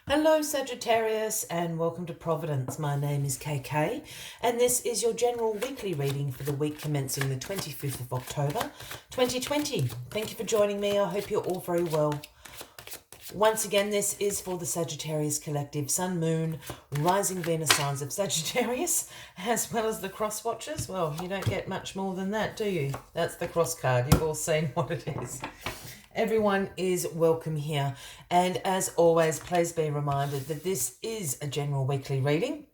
Hello, Sagittarius, and welcome to Providence. My name is KK, and this is your general weekly reading for the week commencing the 25th of October, 2020. Thank you for joining me. I hope you're all very well. Once again, this is for the Sagittarius Collective, Sun, Moon, Rising Venus signs of Sagittarius, as well as the cross watchers. Well, you don't get much more than that, do you? That's the cross card. You've all seen what it is. Everyone is welcome here, and as always, please be reminded that this is a general weekly reading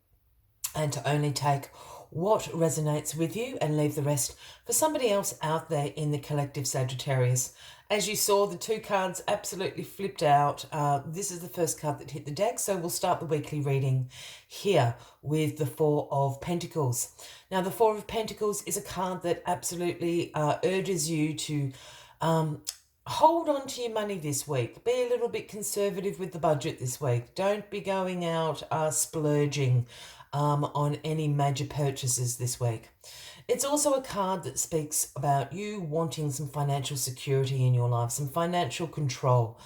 and to only take what resonates with you and leave the rest for somebody else out there in the collective Sagittarius. As you saw, the two cards absolutely flipped out. This is the first card that hit the deck, so we'll start the weekly reading here with the Four of Pentacles. Now, the Four of Pentacles is a card that absolutely urges you to hold on to your money this week. Be a little bit conservative with the budget this week. Don't be going out splurging on any major purchases this week. It's also a card that speaks about you wanting some financial security in your life, some financial control,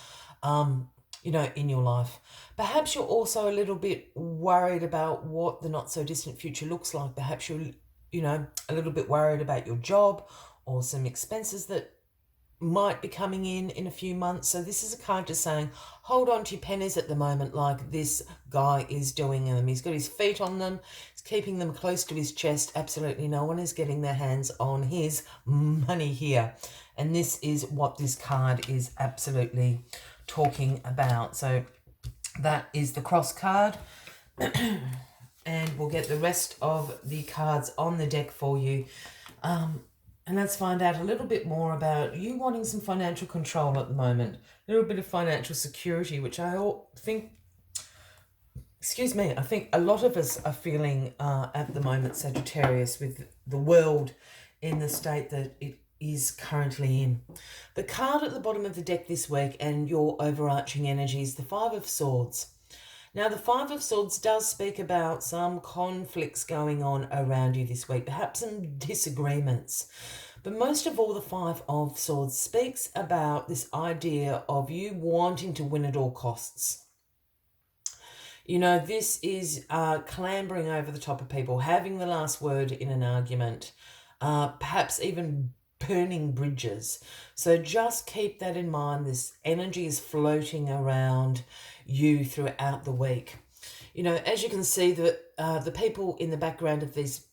in your life. Perhaps you're also a little bit worried about what the not so distant future looks like. Perhaps you're, a little bit worried about your job or some expenses that might be coming in a few months. So this is a card just saying, hold on to your pennies at the moment, like this guy is doing them. He's got his feet on them. He's keeping them close to his chest. Absolutely no one is getting their hands on his money here. And this is what this card is absolutely talking about. So that is the cross card. And we'll get the rest of the cards on the deck for you. And let's find out a little bit more about you wanting some financial control at the moment. A little bit of financial security, which I think a lot of us are feeling at the moment, Sagittarius, with the world in the state that it is currently in. The card at the bottom of the deck this week and your overarching energy is the Five of Swords. Now, the Five of Swords does speak about some conflicts going on around you this week, perhaps some disagreements. But most of all, the Five of Swords speaks about this idea of you wanting to win at all costs. This is clambering over the top of people, having the last word in an argument, perhaps even burning bridges. So just keep that in mind. This energy is floating around you throughout the week. As you can see, the people in the background of this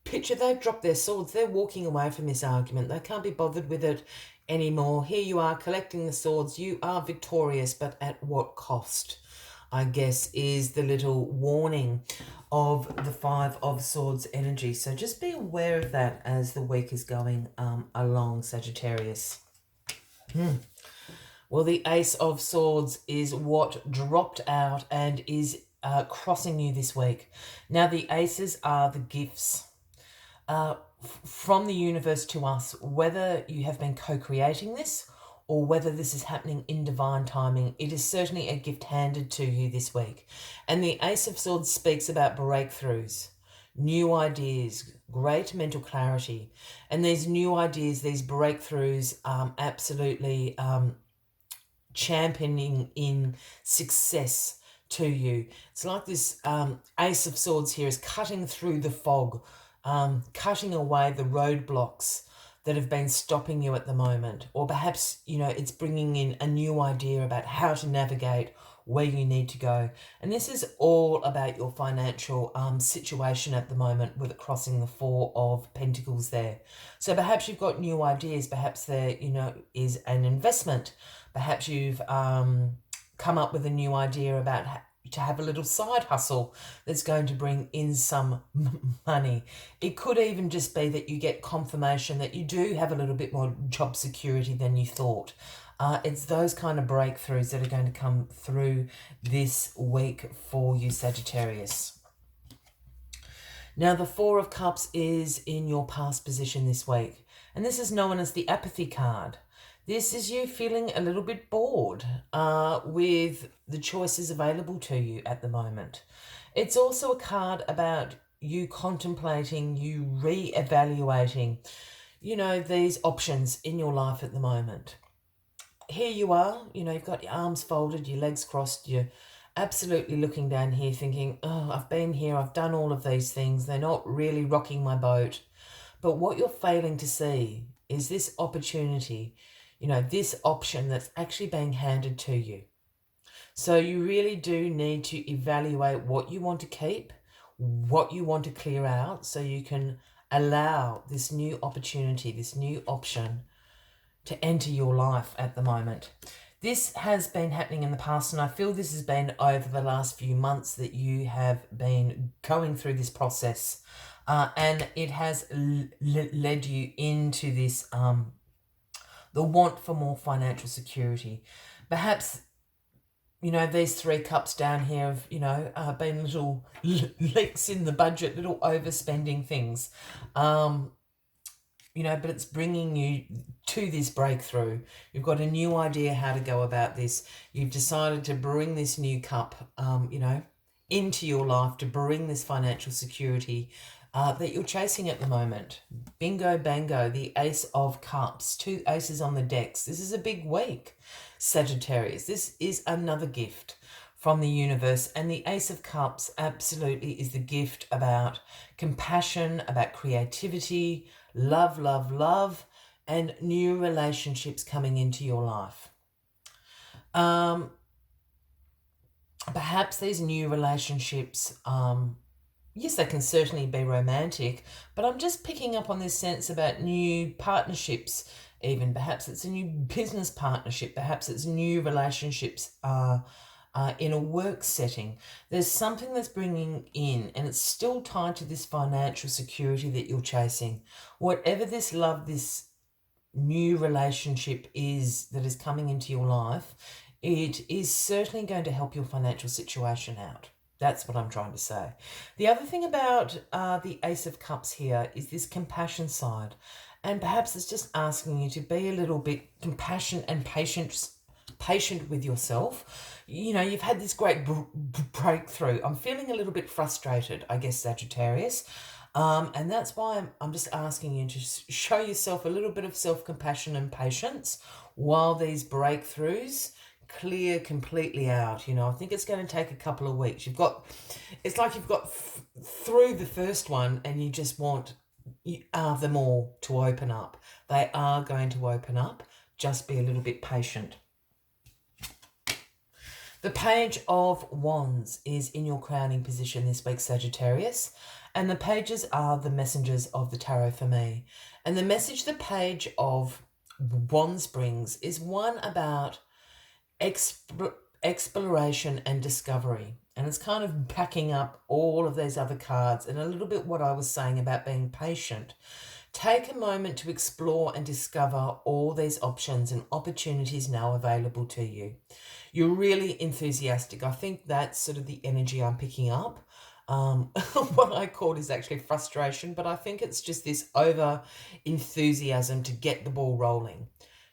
picture, they've dropped their swords. They're walking away from this argument. They can't be bothered with it anymore. Here you are collecting the swords. You are victorious, but at what cost, I guess, is the little warning of the Five of Swords energy. So just be aware of that as the week is going along, Sagittarius. Well, the Ace of Swords is what dropped out and is crossing you this week. Now, the aces are the gifts from the universe to us, whether you have been co-creating this or whether this is happening in divine timing. It is certainly a gift handed to you this week. And the Ace of Swords speaks about breakthroughs, new ideas, great mental clarity. And these new ideas, these breakthroughs, absolutely championing in success to you. It's like this Ace of Swords here is cutting through the fog, cutting away the roadblocks that have been stopping you at the moment. Or perhaps, it's bringing in a new idea about how to navigate where you need to go. And this is all about your financial situation at the moment with it crossing the Four of Pentacles there. So perhaps you've got new ideas. Perhaps there, is an investment. Perhaps you've come up with a new idea about to have a little side hustle that's going to bring in some money. It could even just be that you get confirmation that you do have a little bit more job security than you thought. It's those kind of breakthroughs that are going to come through this week for you, Sagittarius. Now, the Four of Cups is in your past position this week, and this is known as the apathy card. This is you feeling a little bit bored with the choices available to you at the moment. It's also a card about you contemplating, you re-evaluating, these options in your life at the moment. Here you are, you've got your arms folded, your legs crossed, you're absolutely looking down here thinking, oh, I've been here, I've done all of these things, they're not really rocking my boat. But what you're failing to see is this opportunity, this option that's actually being handed to you. So you really do need to evaluate what you want to keep, what you want to clear out, so you can allow this new opportunity, this new option to enter your life at the moment. This has been happening in the past, and I feel this has been over the last few months that you have been going through this process, and it has led you into this, the want for more financial security. Perhaps, these 3 cups down here have, been little leaks in the budget, little overspending things. But it's bringing you to this breakthrough. You've got a new idea how to go about this. You've decided to bring this new cup, into your life, to bring this financial security that you're chasing at the moment. Bingo, bango, the Ace of Cups, 2 aces on the decks. This is a big week, Sagittarius. This is another gift from the universe, and the Ace of Cups absolutely is the gift about compassion, about creativity, love, love, love, and new relationships coming into your life. Perhaps these new relationships, yes, they can certainly be romantic, but I'm just picking up on this sense about new partnerships. Even perhaps it's a new business partnership, perhaps it's new relationships in a work setting. There's something that's bringing in, and it's still tied to this financial security that you're chasing. Whatever this love, this new relationship is that is coming into your life, it is certainly going to help your financial situation out. That's what I'm trying to say. The other thing about the Ace of Cups here is this compassion side. And perhaps it's just asking you to be a little bit compassionate and patient with yourself. You've had this great breakthrough. I'm feeling a little bit frustrated, I guess, Sagittarius. And that's why I'm just asking you to show yourself a little bit of self-compassion and patience while these breakthroughs clear completely out. I think it's going to take a couple of weeks. It's like you've got through the first one and you just want them all to open up. They are going to open up. Just be a little bit patient. The Page of Wands is in your crowning position this week, Sagittarius, and the pages are the messengers of the tarot for me. And the message the Page of Wands brings is one about exploration and discovery. And it's kind of backing up all of these other cards and a little bit what I was saying about being patient. Take a moment to explore and discover all these options and opportunities now available to you. You're really enthusiastic. I think that's sort of the energy I'm picking up. What I called is actually frustration, but I think it's just this over enthusiasm to get the ball rolling.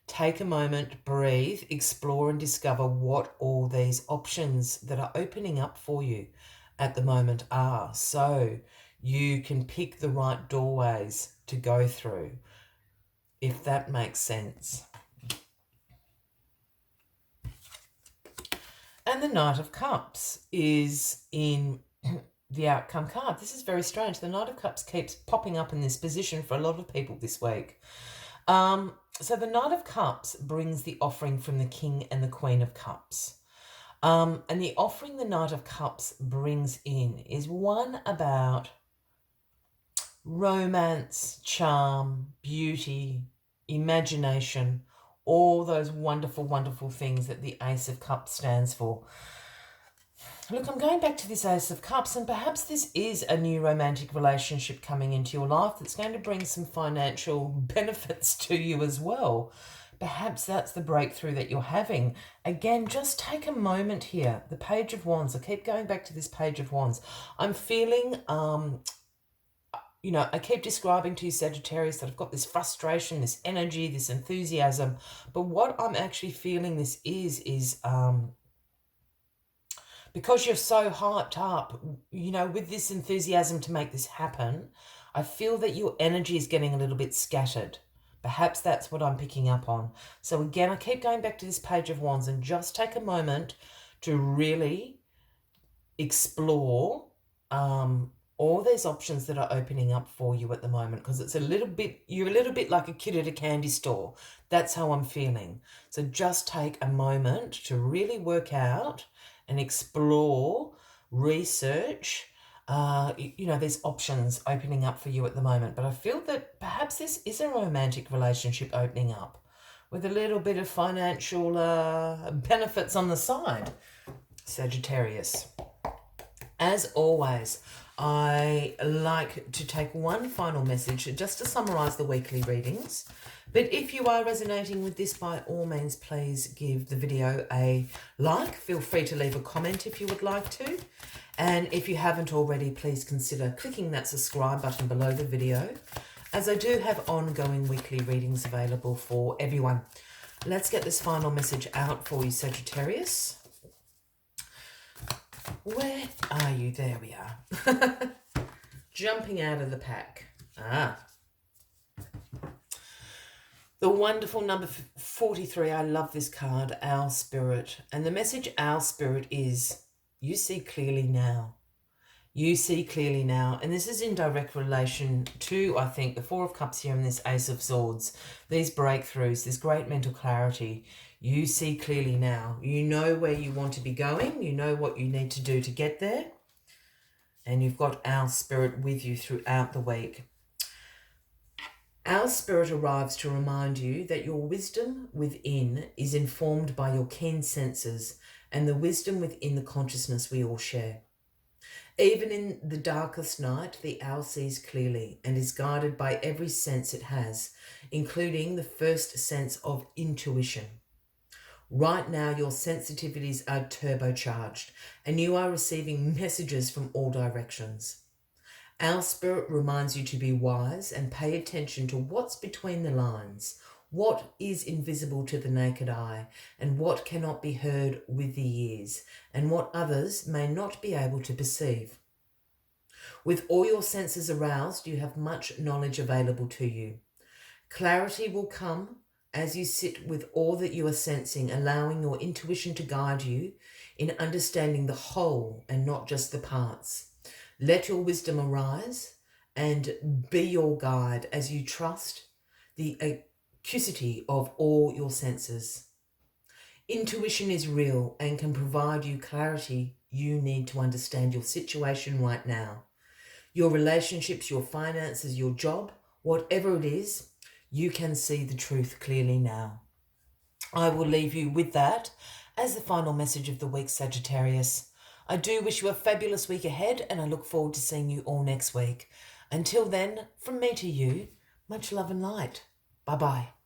Take a moment, breathe, explore and discover what all these options that are opening up for you at the moment are, so you can pick the right doorways to go through, if that makes sense. And the Knight of Cups is in the outcome card. This is very strange. The Knight of Cups keeps popping up in this position for a lot of people this week. So the Knight of Cups brings the offering from the King and the Queen of Cups. And the offering the Knight of Cups brings in is one about romance, charm, beauty, imagination, all those wonderful, wonderful things that the Ace of Cups stands for. Look, I'm going back to this Ace of Cups, and perhaps this is a new romantic relationship coming into your life that's going to bring some financial benefits to you as well. Perhaps that's the breakthrough that you're having. Again, just take a moment here. The Page of Wands. I keep going back to this Page of Wands. I'm feeling, I keep describing to you, Sagittarius, that I've got this frustration, this energy, this enthusiasm. But what I'm actually feeling this is because you're so hyped up, with this enthusiasm to make this happen, I feel that your energy is getting a little bit scattered. Perhaps that's what I'm picking up on. So again, I keep going back to this Page of Wands, and just take a moment to really explore all these options that are opening up for you at the moment, because it's you're a little bit like a kid at a candy store. That's how I'm feeling. So just take a moment to really work out and explore, research, there's options opening up for you at the moment. But I feel that perhaps this is a romantic relationship opening up with a little bit of financial benefits on the side, Sagittarius. As always, I like to take one final message just to summarise the weekly readings. But if you are resonating with this, by all means, please give the video a like. Feel free to leave a comment if you would like to. And if you haven't already, please consider clicking that subscribe button below the video, as I do have ongoing weekly readings available for everyone. Let's get this final message out for you, Sagittarius. Where are you? There we are. Jumping out of the pack. The wonderful number 43. I love this card, Owl Spirit. And the message, Owl Spirit, is you see clearly now. You see clearly now. And this is in direct relation to, I think, the Four of Cups here and this Ace of Swords. These breakthroughs, this great mental clarity. You see clearly now. You know where you want to be going. You know what you need to do to get there. And you've got Owl Spirit with you throughout the week. Owl Spirit arrives to remind you that your wisdom within is informed by your keen senses and the wisdom within the consciousness we all share. Even in the darkest night, the owl sees clearly and is guided by every sense it has, including the first sense of intuition. Right now, your sensitivities are turbocharged and you are receiving messages from all directions. Owl Spirit reminds you to be wise and pay attention to what's between the lines, what is invisible to the naked eye, and what cannot be heard with the ears, and what others may not be able to perceive. With all your senses aroused, you have much knowledge available to you. Clarity will come as you sit with all that you are sensing, allowing your intuition to guide you in understanding the whole and not just the parts. Let your wisdom arise and be your guide as you trust the acuity of all your senses. Intuition is real and can provide you clarity you need to understand your situation right now. Your relationships, your finances, your job, whatever it is, you can see the truth clearly now. I will leave you with that as the final message of the week, Sagittarius. I do wish you a fabulous week ahead, and I look forward to seeing you all next week. Until then, from me to you, much love and light. Bye-bye.